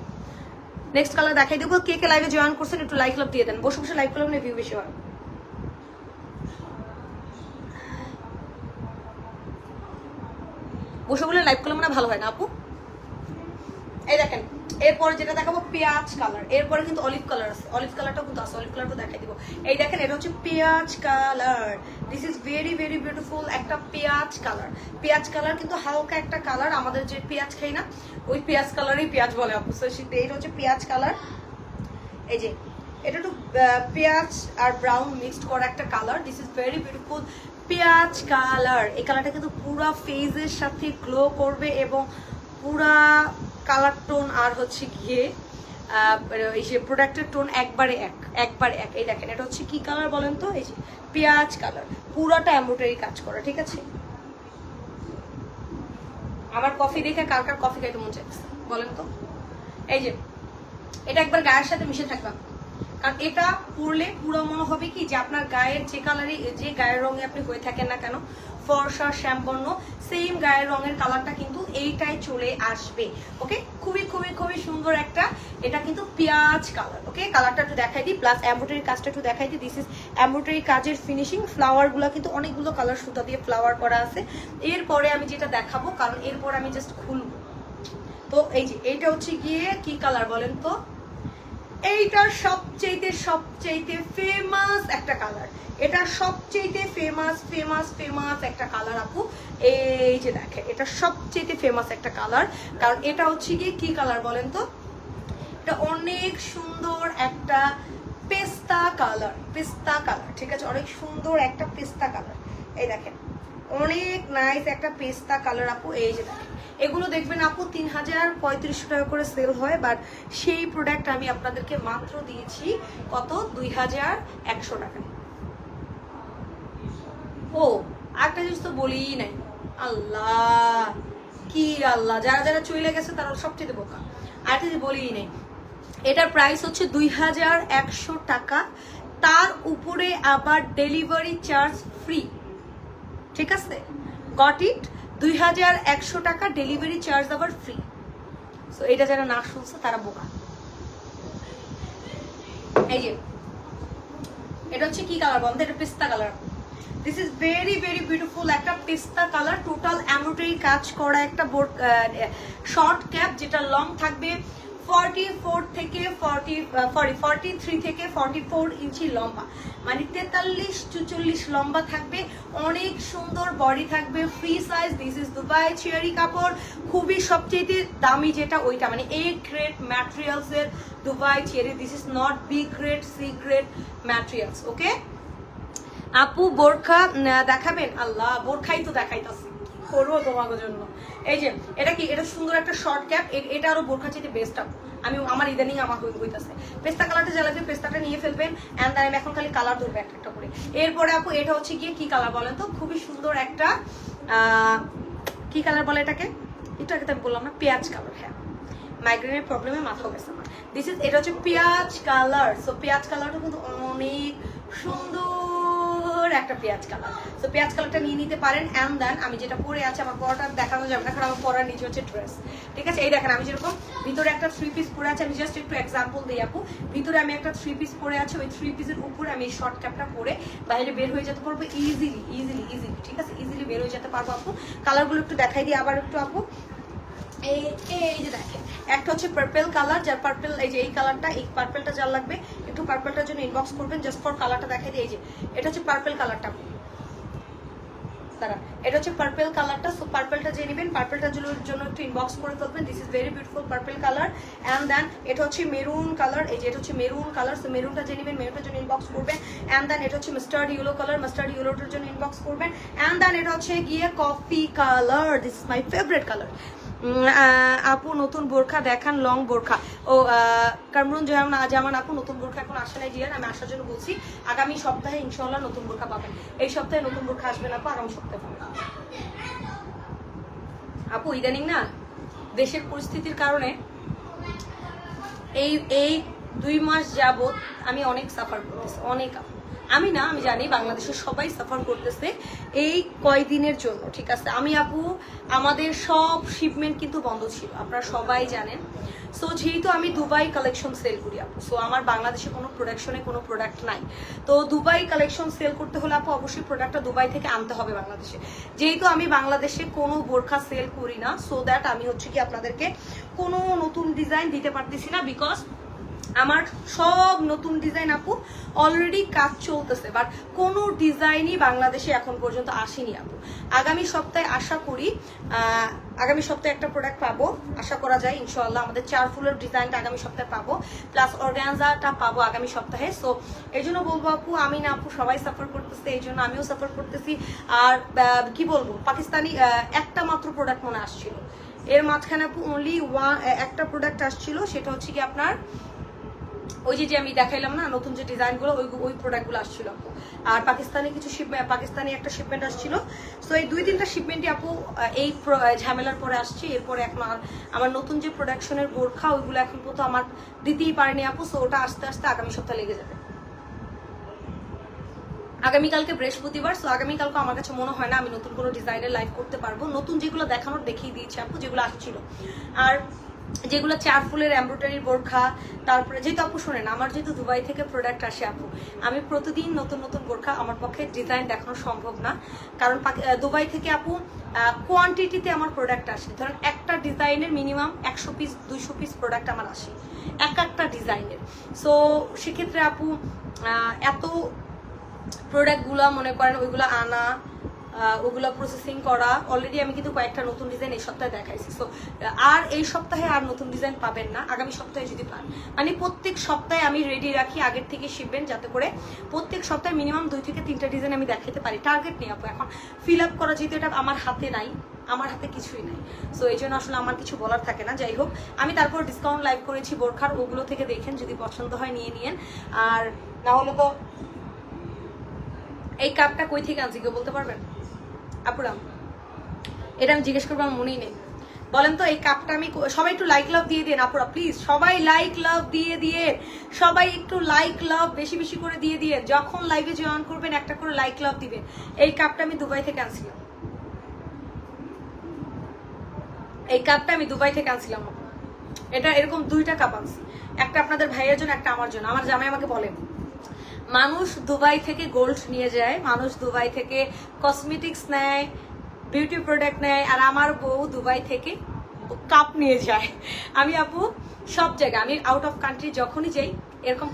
S1: নেক্সট কালার দেখাই দিব। কে কে লাইভে জয়েন করছেন একটু লাইক লাভ দিয়ে দেন, বসে বসে লাইক করলে ভিউ বেশি হয়। বসে বলে লাইভ করলে মানে ভালো হয় না আপু। এই দেখেন এরপরে যেটা দেখাবো পেঁয়াজ কালার, এরপরে কিন্তু অলিভ কালার আছে, অলিভ কালারটা কিন্তু আছে, অলিভ কালারটা দেখাই দিব। এই দেখেন এটা হচ্ছে পেঁয়াজ colour, this is very very beautiful একটা পেঁয়াজ কালার। পেঁয়াজ কালার কিন্তু হালকা একটা কালার, আমাদের যে পেঁয়াজ খাই না ওই পেঁয়াজ কালারই পেঁয়াজ বলে আপু। এটা হচ্ছে পেঁয়াজ কালার, এই যে এটা একটু পেঁয়াজ আর ব্রাউন মিক্সড করা একটা colour. This is very beautiful পেঁয়াজ কালার। এই কালারটা কিন্তু পুরা ফেজের সাথে গ্লো করবে এবং পুরা কালার টোন আর হচ্ছে গিয়ে এই যে প্রোডাক্টের টোন একবারে এক। এই দেখেন এটা হচ্ছে কি কালার বলেন তো, এই যে পেঁয়াজ কালার, পুরাটা এমব্রয়ডারি কাজ করা, ঠিক আছে। আমার কফি দেখে কার কার কফি খাইতে মন চাইছে বলেন তো। এই যে এটা একবার গায়ের সাথে মিশে থাকবা, কারণ এটা পরলে পুরো মনে হবে কি যে আপনার গায়ের যে কালারে যে গায়ের রঙে আপনি হয়ে থাকেন না কেন, ফর্সা শ্যামবর্ণ সেম গায়ের রঙের কালারটা কিন্তু এইটাই চলে আসবে। ওকে, খুবই খুবই খুবই সুন্দর একটা, এটা কিন্তু পেঁয়াজ কালার। ওকে, কালারটা একটু দেখাই দিই, প্লাস এমব্রয়ডারি কাজটা একটু দেখাই দিই। দিস ইজ এমব্রয়ডারি কাজের ফিনিশিং, ফ্লাওয়ার গুলো কিন্তু অনেকগুলো কালার সুতা দিয়ে ফ্লাওয়ার করা আছে। এরপরে আমি যেটা দেখাবো, কারণ এরপর আমি জাস্ট খুলবো, তো এই যে এইটা হচ্ছে গিয়ে কি কালার বলেন তো, এইটার সবচেয়ে ফেমাস একটা কালার, এটা সবচেয়ে ফেমাস একটা কালার আপু। এই যে দেখেন এটা সবচেয়ে ফেমাস একটা কালার, কারণ এটা হচ্ছে কি কালার বলেন তো, এটা অনেক সুন্দর একটা পেস্তা কালার, ঠিক আছে, অনেক সুন্দর একটা পেস্তা কালার। এই দেখেন অনেক নাইস একটা পেস্তা কালার আপু। এই যে দেখেন এগুলো দেখবেন আপু 3035 টাকা করে সেল হয়, বাট সেই প্রোডাক্ট আমি আপনাদেরকে মাত্র দিয়েছি কত, 2100 টাকা। ও একটা জিনিস তো বলিই নাই, আল্লাহ কি আল্লাহ, যারা যারা চলে গেছে তারা সবচেয়ে বোকা। আরেকটা যে বলিই নাই, এটার প্রাইস হচ্ছে 2100 টাকা, তার উপরে আবার ডেলিভারি চার্জ ফ্রি, ঠিক আছে, গট ইট। 2100 টাকা ডেলিভারি চার্জ আবার ফ্রি। সো এটা যারা না শুনছে তারা বোকা। এই যে এটা হচ্ছে কি কালার বলতে, এটা পেস্তা colour. This is very very beautiful একটা পেস্তা কালার, টোটাল এমব্রয়ডারি কাজ করা একটা শর্ট ক্যাপ, যেটা লং থাকবে 43 থেকে 44 ইঞ্চি লম্বা, মানে 43-44 লম্বা থাকবে, অনেক সুন্দর বডি থাকবে, free size. This is Dubai cherry কাপড়, খুবই সবচেয়ে দামি যেটা ওইটা, মানে A গ্রেড ম্যাটেরিয়ালস এর Dubai cherry. This is not B grade, C grade materials. Okay আপু বোরখা দেখাবেন, আল্লাহ বোরখাই তো দেখাইতাছি, করবো তোমাদের জন্য। এই যে এটা কি, এটা সুন্দর একটা শর্ট ক্যাপ, এটা আরো বোরখা চাইতে বেস্ট আপু, আমি আমার ইদানিং আমার হইতাছে। পেস্তা কালারটা যা লাগবে পেস্তাটা নিয়ে ফেলবেন, এন্ড দেন আমি এখন খালি কালার ধরবো একটা একটা করে। এরপরে আপু এটা হচ্ছে গিয়ে কি কালার বলেন তো, খুবই সুন্দর একটা কি কালার বলে এটাকে, একটু আগে তো আমি বললাম না পেঁয়াজ কালার। হ্যাঁ, মাইগ্রেনের প্রবলেমে মাথা গেছে আমার। দিস ইজ, এটা হচ্ছে পেঁয়াজ কালার। সো পেঁয়াজ কালারটা কিন্তু অনেক সুন্দর একটা পেঁয়াজ কালার। সো পেঁয়াজ কালারটা নিয়ে নিতে পারেন। এন্ড দেন আমি যেটা পরে আছে, আমার পরাটা দেখানো যাবে না কারণ আমার পরার নিচে হচ্ছে ড্রেস, ঠিক আছে। এই দেখেন আমি যেরকম ভিতরে একটা 3 পিস পরে আছে, আমি জাস্ট একটু এক্সাম্পল দিই আপু। ভিতরে আমি একটা 3 পিস পরে আছে, ওই 3 পিসের উপরে আমি শর্ট ক্যাপটা পরে বাইরে বের হয়ে যেতে পারবো ইজিলি, ঠিক আছে, ইজিলি বের হয়ে যেতে পারবো আপু। কালারগুলো একটু দেখাই দিই আবার একটু আপু। এই যে দেখেন একটা হচ্ছে পার্পল কালার, যার পার্পল, এই যে এই কালারটা, এই পার্পলটা যার লাগবে একটু পার্পলটার জন্য ইনবক্স করবেন, জাস্ট ফর কালারটা দেখাই দিই। এই যে এটা হচ্ছে পার্পল কালারটা, দাঁড়া, এটা হচ্ছে পার্পল কালারটা। সো পার্পলটা যে নেবেন, পার্পলটার জন্য একটু ইনবক্স করে ফেলবেন। This is very beautiful purple colour. And then এটা হচ্ছে মেরুন কালার, এই যে এটা হচ্ছে মেরুন কালার। সো মেরুনটা যে নেবেন মেরুনটার জন্য ইনবক্স করবেন। অ্যান্ড দেন এটা হচ্ছে মাস্টার্ড ইয়েলো কালার, মাস্টার্ড ইয়েলোটার জন্য ইনবক্স করবেন। অ্যান্ড দেন এটা হচ্ছে গিয়ে coffee colour, this is my favourite colour. আপু নতুন বোরখা দেখান, লং বোরখা। ও কামরুন জামান আপু নতুন বোরখা এখন আসে নাই জিয়ান, আমি আসার জন্য বলছি। আগামী সপ্তাহে ইনশাআল্লাহ নতুন বোরখা পাবেন। এই সপ্তাহে নতুন বোরখা আসবে না আপু, আগামী সপ্তাহে পাবেন আপু। ইদানিং না দেশের পরিস্থিতির কারণে এই 2 মাস যাবত আমি অনেক সাফার করতেছি, অনেক। আমি না, আমি জানি বাংলাদেশের সবাই সাফার করতেছে এই কয়দিনের জন্য, ঠিক আছে। আমি আপু আমাদের সব শিপমেন্ট কিন্তু বন্ধ ছিল, আপনারা সবাই জানেন। সো যেহেতু আমি দুবাই কালেকশন সেল করি আপু, সো আমার বাংলাদেশে কোনো প্রোডাকশনে কোনো প্রোডাক্ট নাই। তো দুবাই কালেকশন সেল করতে হলে আপু অবশ্যই প্রোডাক্টটা দুবাই থেকে আনতে হবে বাংলাদেশে। যেহেতু আমি বাংলাদেশে কোনো বোরখা সেল করি না, সো দ্যাট আমি হচ্ছে কি আপনাদেরকে কোনো নতুন ডিজাইন দিতে পারতেছি না, বিকজ আমার সব নতুন ডিজাইন আপু অলরেডি কাজ চলতেছে, বাট কোনো ডিজাইনই বাংলাদেশে এখন পর্যন্ত আসেনি আপু। আগামী সপ্তাহে আশা করি আগামী সপ্তাহে একটা প্রোডাক্ট পাবো, আশা করা যায় ইনশাআল্লাহ। আমাদের 4 ফুলের ডিজাইনটা আগামী সপ্তাহে পাবো, প্লাস অর্গানজাটা পাবো আগামী সপ্তাহে। সো এই জন্য বলবো আপু, আমি না আপু সবাই সাফার করতেছে, এই জন্য আমিও সাফার করতেছি। আর কি বলবো, পাকিস্তানি একটা মাত্র প্রোডাক্ট মনে আসছিল, এর মাঝখানে আপু অনলি একটা প্রোডাক্ট আসছিল, সেটা হচ্ছে কি আপনার ওই যে আমি দেখাইলাম না নতুন যে ডিজাইনগুলো, ওই প্রোডাক্টগুলো আসছিল আপু। আর পাকিস্তানি কিছু পাকিস্তানি একটা শিপমেন্ট আসছিল। সো এই 2-3টা শিপমেন্টই আপু এই ঝামেলার পরে আসছে। এরপরে এখন আমার নতুন যে প্রোডাকশনের বোরখা ওইগুলো এখন পর্যন্ত আমার দিতেই পারেনি আপু। সো ওটা আস্তে আস্তে আগামী সপ্তাহে লেগে যাবে। আগামীকালকে বৃহস্পতিবার, সো আগামীকালকে আমার কাছে মনে হয় না আমি নতুন কোনো ডিজাইনের লাইভ করতে পারবো। নতুন যেগুলো দেখানোর দেখিয়ে দিয়েছি আপু, যেগুলো আসছিল। আর যেগুলো 4 ফুলের এমব্রয়ডারির বোরখা, তারপরে যেহেতু আপু শোনেন, আমার যেহেতু দুবাই থেকে প্রোডাক্ট আসে আপু, আমি প্রতিদিন নতুন নতুন বোরখা, আমার পক্ষে ডিজাইন দেখানো সম্ভব না। কারণ দুবাই থেকে আপু কোয়ান্টিটিতে আমার প্রোডাক্ট আসে। ধরেন একটা ডিজাইনের মিনিমাম 100 পিস 200 পিস প্রোডাক্ট আমার আসে একটা ডিজাইনের। সো সেক্ষেত্রে আপু এত প্রোডাক্টগুলো মনে করেন ওইগুলো আনা, ওগুলো প্রসেসিং করা, অলরেডি আমি কিন্তু কয়েকটা নতুন ডিজাইন এই সপ্তাহে দেখাইছি। সো আর এই সপ্তাহে আর নতুন ডিজাইন পাবেন না, আগামী সপ্তাহে যদি পান। মানে প্রত্যেক সপ্তাহে আমি রেডি রাখি আগের থেকে শিখবেন, যাতে করে প্রত্যেক সপ্তাহে মিনিমাম 2 থেকে 3টা ডিজাইন আমি দেখাতে পারি। টার্গেট নেই আপু, এখন ফিল আপ করা যেহেতু এটা আমার হাতে নাই, আমার হাতে কিছুই নাই। সো এই জন্য আসলে আমার কিছু বলার থাকে না। যাই হোক, আমি তারপর ডিসকাউন্ট লাইভ করেছি বোরখার, ওগুলো থেকে দেখেন, যদি পছন্দ হয় নিয়ে নিয়েন। আর না হলে তো এই কাপটা কই থেকে আনছি কেউ বলতে পারবেন আপুরা? এটা আমি জিজ্ঞেস করবো, আমার মনেই নেই। বলেন তো এই কাপটা আমি, সবাই একটু লাইক লাভ দিয়ে দেন আপুরা প্লিজ, সবাই লাইক লাভ দিয়ে সবাই একটু লাইক লাভ বেশি বেশি করে দিয়ে যখন লাইভে জয়েন করবেন একটা করে লাইক লাভ দিবেন। এই কাপটা আমি দুবাই থেকে আনছিলাম, এই কাপটা আমি দুবাই থেকে আনছিলাম। এটা এরকম 2টা কাপ আনছি, একটা আপনাদের ভাইয়ের জন্য, একটা আমার জন্য। আমার জামাই আমাকে বলেন, মানুষ দুবাই থেকে গোল্ড নিয়ে যায়, মানুষ দুবাই থেকে কসমেটিক্স নেয়, বিউটি প্রোডাক্ট নেয়, আর আমার বউ দুবাই থেকে কাপ নিয়ে যায়। আমি আপু সব জায়গায়, আমি আউট অফ কান্ট্রি যখনই যাই এরকম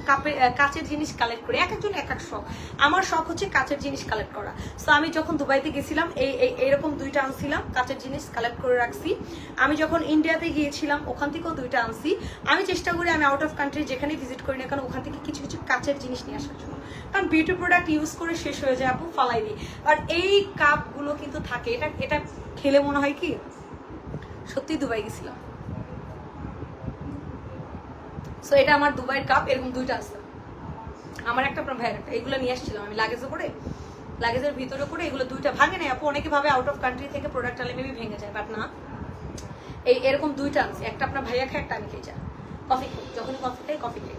S1: কাচের জিনিস কালেক্ট করি। এক একজন এক এক শখ, আমার শখ হচ্ছে কাচের জিনিস কালেক্ট করা। সো আমি যখন দুবাইতে গেছিলাম এইরকম 2টা আনছিলাম, কাচের জিনিস কালেক্ট করে রাখছি। আমি যখন ইন্ডিয়াতে গিয়েছিলাম ওখান থেকেও 2টা আনছি। আমি চেষ্টা করি আমি আউট অফ কান্ট্রি যেখানে ভিজিট করি না কেন ওখান থেকে কিছু কিছু কাচের জিনিস নিয়ে আসার জন্য, কারণ বিউটি প্রোডাক্ট ইউজ করে শেষ হয়ে যায় আপু, ফালাই দিই। আর এই কাপগুলো কিন্তু থাকে, এটা খেলে মনে হয় কি সত্যি দুবাই গেছিলাম। সো এটা আমার দুবাইয়ের কাপ, এরকম 2টা আছে আমার, একটা আপনার ভাইয়ের একটা। এগুলো নিয়ে আসছিলাম আমি লাগেজে করে, লাগেজের ভিতরে করে। এগুলো 2টা ভাঙে নাই আপু, অনেকে ভাবে আউট অফ কান্ট্রি থেকে প্রোডাক্ট আনলে মেবি ভেঙে যায়, বাট না, এরকম 2টা আনছি। একটা আপনার ভাইয়া খায়, একটা আমি খেয়ে যা কফি খাই, যখনই কফি খাই কফি খাই।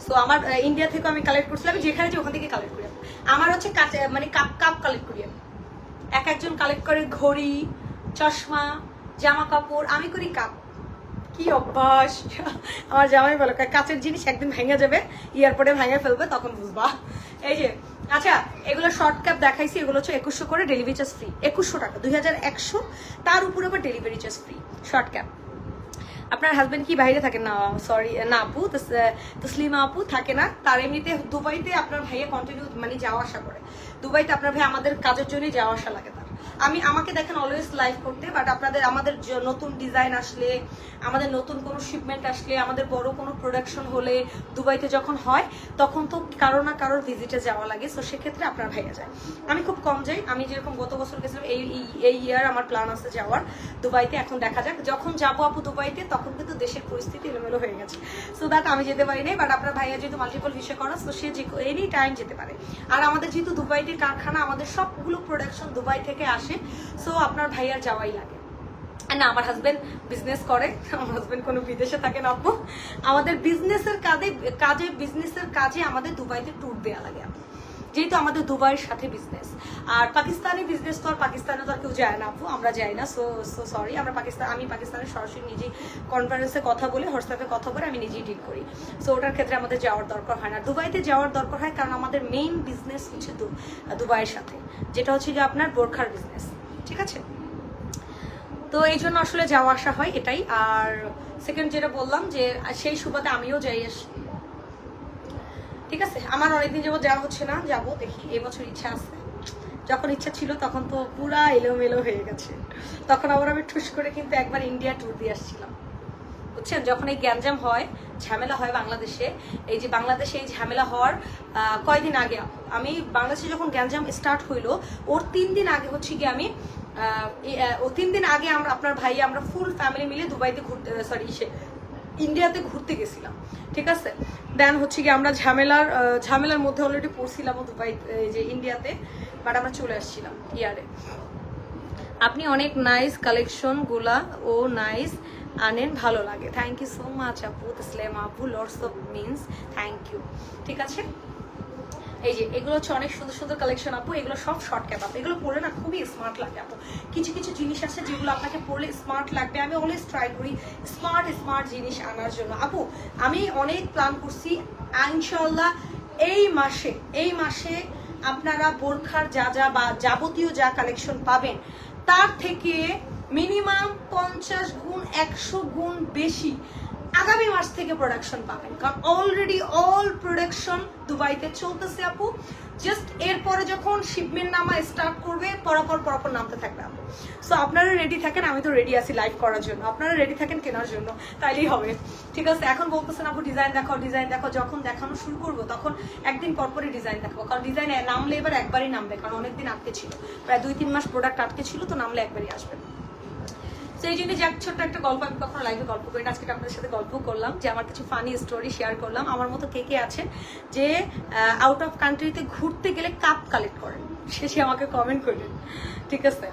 S1: সো আমার ইন্ডিয়া থেকে আমি কালেক্ট করছিলাম, যেখানে যে ওখান থেকে কালেক্ট করি। আমার হচ্ছে কাছে মানে কাপ কালেক্ট করি আমি। এক একজন কালেক্ট করে ঘড়ি, চশমা, জামা কাপড়, আমি করি কাপ। কি অভ্যাস! আমার জামাই বলে কাচের জিনিস একদিন ভেঙে যাবে, এয়ারপোর্টে ভেঙে ফেলবে, তখন বুঝবা। এই যে আচ্ছা, এগুলো শর্ট ক্যাপ দেখাইছি, এগুলো হচ্ছে 2100 করে, ডেলিভারি চার্জ ফ্রি। 2100 টাকা, 2100, তার উপরে আবার delivery charge free. Short cap. আপনার হাজবেন্ড কি বাইরে থাকে? না সরি, না আপু, তসলিমা আপু থাকে না। তার এমনিতে দুবাইতে আপনার ভাইয়া কন্টিনিউ মানে যাওয়া আসা করে। দুবাইতে আপনার ভাই আমাদের কাজের জন্যই যাওয়া আসা লাগে তার। আমাকে দেখেন অলওয়েজ লাইভ করতে, বাট আমাদের নতুন ডিজাইন আসলে, আমাদের নতুন কোনো শিপমেন্ট আসলে, আমাদের বড় কোনো প্রোডাকশন হলে দুবাইতে যখন হয় তখন তো কারো না কারোর ভিজিটে যাওয়া লাগে। সো সেক্ষেত্রে আপনার ভাইয়া যায়। আমি খুব কম যাই। আমি যেরকম গত বছর গেছিলাম, এই ইয়ার আমার প্ল্যান আছে যাওয়ার দুবাইতে। এখন দেখা যাক, যখন যাবো আপু দুবাইতে তখন কিন্তু দেশের পরিস্থিতি এলোমেলো হয়ে গেছে, সো দ্যাট আমি যেতে পারি নাই। বাট আপনার ভাইয়া যেহেতু মাল্টিপল ভিসা করা, তো সে যে এনি টাইম যেতে পারে। আর আমাদের যেহেতু দুবাইতে কারখানা, আমাদের সবগুলো প্রোডাকশন দুবাই থেকে আসে, সো আপনার ভাইয়ার যাওয়াই লাগে না। আমার হাজবেন্ড বিজনেস করে, আমার হাজবেন্ড কোনো বিদেশে থাকে না আপু। আমাদের বিজনেসের কাজে আমাদের দুবাইতে ট্যুর দেওয়া লাগে, যেহেতু আমাদের দুবাইয়ের সাথে বিজনেস। আর পাকিস্তানি বিজনেস তো আর পাকিস্তানে তো আর কেউ যায় না আপু, আমরা যাই না। সো সরি, আমি পাকিস্তানের সরাসরি নিজেই কনফারেন্সে কথা বলে, হোয়াটসঅ্যাপে কথা বলে আমি নিজেই ডিল করি। সো ওটার ক্ষেত্রে আমাদের যাওয়ার দরকার হয় না। দুবাইতে যাওয়ার দরকার হয় কারণ আমাদের মেইন বিজনেস হচ্ছে দুবাইয়ের সাথে, যেটা হচ্ছে যে আপনার বোরখার বিজনেস, ঠিক আছে? তো এই জন্য আসলে যাওয়া আসা হয় এটাই। আর সেকেন্ড যেটা বললাম যে সেই সুবাদে আমিও যাই আসি, ঠিক আছে? আমার অনেকদিন যাবো যাওয়া হচ্ছে না, যাবো দেখি, এবছর ইচ্ছা আছে। যখন ইচ্ছা ছিল তখন তো পুরা এলোমেলো হয়ে গেছে। তখন আবার আমি ঠুস করে কিন্তু একবার ইন্ডিয়া ট্যুর দিয়ে আসছিলাম, বুঝছেন? যখন এই গ্যাঞ্জাম হয়, ঝামেলা হয় বাংলাদেশে, এই যে বাংলাদেশে এই ঝামেলা হওয়ার কয়দিন আগে আমি বাংলাদেশে যখন গ্যাঞ্জাম স্টার্ট হইলো, ওর 3 দিন আগে হচ্ছে গিয়ে আমি 3 দিন আগে আপনার ভাই আমরা ফুল ফ্যামিলি মিলে দুবাইতে ঘুরতে, ইন্ডিয়াতে ঘুরতে গেছিলাম, ঠিক আছে? দেন হচ্ছে কি আমরা ঝামেলার মধ্যে অলরেডি পড়ছিলাম দুবাই, যে ইন্ডিয়াতে, বাট আমরা চলে আসছিলাম ইয়ারে। আপনি অনেক নাইস কালেকশন গুলা ও নাইস আনেন, ভালো লাগে। থ্যাংক ইউ সো মাচ আপু, তসলিম আপু, lots of means, thank you, ঠিক আছে? এই যে এগুলো হচ্ছে অনেক সুন্দর সুন্দর কালেকশন আপু, এগুলো সব শর্ট ক্যাপ আপু, এগুলো পরলে না খুবই স্মার্ট লাগে আপু। কিছু কিছু জিনিস আছে যেগুলো আপনাকে পরলে স্মার্ট লাগবে। আমি অলওয়েজ ট্রাই করি স্মার্ট জিনিস আনার জন্য আপু। আমি অনেক প্ল্যান করছি, ইনশাআল্লাহ এই মাসে আপনারা বোরখার বা যাবতীয় যা কালেকশন পাবেন তার থেকে মিনিমাম 50 গুণ 100 গুণ বেশি আগামী মাস থেকে প্রোডাকশন পাবেন, কারণ অলরেডি অল প্রোডাকশন দুবাইতে চলতেছে আপু। জাস্ট এরপরে যখন শিপমেন্ট নামা স্টার্ট করবে, পরপর নামতে থাকবে আপু। সো আপনারা রেডি থাকেন, আমি তো রেডি আছি লাইভ করার জন্য, আপনারা রেডি থাকেন কেনার জন্য, তাইলেই হবে, ঠিক আছে? এখন বলতেছেন আপু ডিজাইন দেখো, যখন দেখানো শুরু করবো তখন একদিন পরপরই ডিজাইন দেখাবো, কারণ ডিজাইন নামলে এবার একবারই নামবে, কারণ অনেকদিন আটকে ছিল, প্রায় 2-3 মাস প্রোডাক্ট আটকে ছিল, তো নামলে একবারই আসবে। সেই জন্য যে ছোট্ট একটা গল্প, আমি কখনো লাইভে গল্প করি না, আজকে আপনাদের সাথে গল্প করলাম, যে আমার কিছু ফানি স্টোরি শেয়ার করলাম। আমার মতো কে আছেন যে আউট অফ কান্ট্রিতে ঘুরতে গেলে কাপ কালেক্ট করেন, শেষে আমাকে কমেন্ট করেন, ঠিক আছে?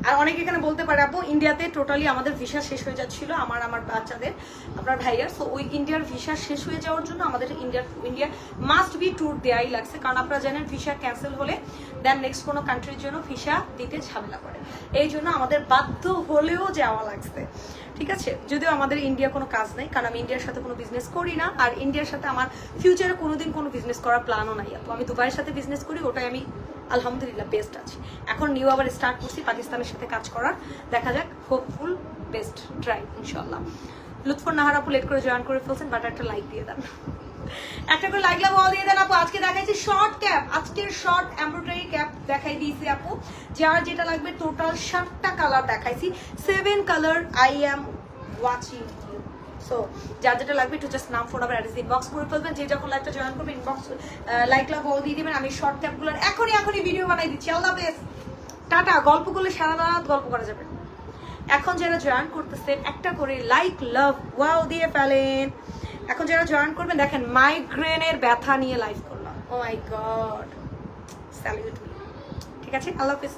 S1: আর অনেকে এখানে বলতে পারে আপু ইন্ডিয়াতে টোটালি আমাদের ভিসা শেষ হয়ে যাচ্ছিল, আমার বাচ্চাদের, আপনার ভাইয়ার। সো ওই ইন্ডিয়ার ভিসা শেষ হয়ে যাওয়ার জন্য আমাদের ইন্ডিয়া মাস্ট বি ট্যুর দেওয়াই লাগছে, কারণ আপনারা জানেন ভিসা ক্যান্সেল হলে দেন নেক্সট কোনো কান্ট্রির জন্য ভিসা দিতে ঝামেলা করে, এই জন্য আমাদের বাধ্য হলেও যাওয়া লাগছে, ঠিক আছে? যদিও আমাদের ইন্ডিয়া কোনো কাজ নেই, কারণ আমি ইন্ডিয়ার সাথে কোনো বিজনেস করি না, আর ইন্ডিয়ার সাথে আমার ফিউচারে কোনোদিন কোনো বিজনেস করার প্ল্যানও নাই আপু। আমি দুবাইয়ের সাথে বিজনেস করি, ওটাই আমি আলহামদুলিল্লাহ বেস্ট আছে। এখন নিউ আবার স্টার্ট করছি পাকিস্তানের সাথে কাজ করার, দেখা যাক, হোপফুল, বেস্ট ট্রাই ইনশাআল্লাহ। লুৎফর নাহার আপু লেট করে জয়েন করে ফেলছেন, বাট একটা লাইক দিয়ে দেন, একটা করে লাইক লাভ দিয়ে দেন আপু। আজকে দেখাইছি শর্ট ক্যাপ, আজকের শর্ট এমব্রয়ডারি ক্যাপ দেখাই দিয়েছি আপু, যার যেটা লাগবে টোটাল 7টা কালার দেখাইছি, 7 colour I am watching. So যার যেটা লাগবে একটু জাস্ট নাম, ফোন নাম্বার, অ্যাড্রেস ইনবক্স করে ফেলবেন। যে যখন লাইভটা জয়েন করবে ইনবক্স লাইক লাভ দিয়ে দিবেন। আমি শর্ট ক্যাপগুলোর এখনই ভিডিও বানাই দিচ্ছি। আল্লাহ হাফেজ, টাটা। গল্প করলে সারা রাত গল্প করা যাবে। এখন যারা জয়েন করতেছেন একটা করে লাইক লাভ ওয়াও দিয়ে ফেলেন। এখন যারা জয়েন করবেন, দেখেন মাইগ্রেনের ব্যথা নিয়ে লাইভ করলাম, ও মাই গড, স্যালিউট, ঠিক আছে? আল্লাহ হাফেজ।